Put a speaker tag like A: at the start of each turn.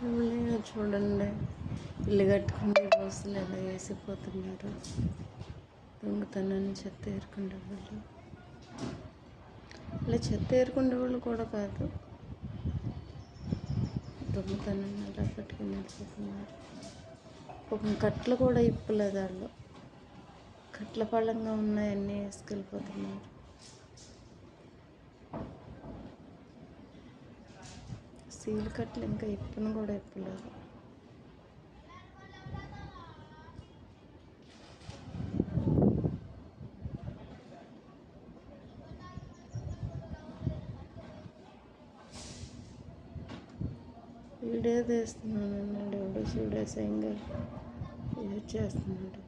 A: ఎవరైనా చూడండి, ఇల్లు కట్టుకుని రోజులు ఎలా వేసిపోతున్నారు. దొంగతనాన్ని చెత్త ఏరుకునే వాళ్ళు, ఇలా చెత్త ఏరుకునే వాళ్ళు కూడా కాదు, దొంగతనాన్ని అలా పట్టుకుని వెళ్ళిపోతున్నారు. ఒక కట్టలు కూడా ఇప్పలేదు వాళ్ళు, కట్ల పళ్ళంగా ఉన్నాయన్నీ వేసుకెళ్ళిపోతున్నారు. సీల్ కట్టలు ఇంకా ఇప్పను కూడా ఇప్పలేదు. వీడియో తీస్తున్నాను అన్నాడు ఎవడో, చూడేసంగా యూజ్ చేస్తున్నాడు.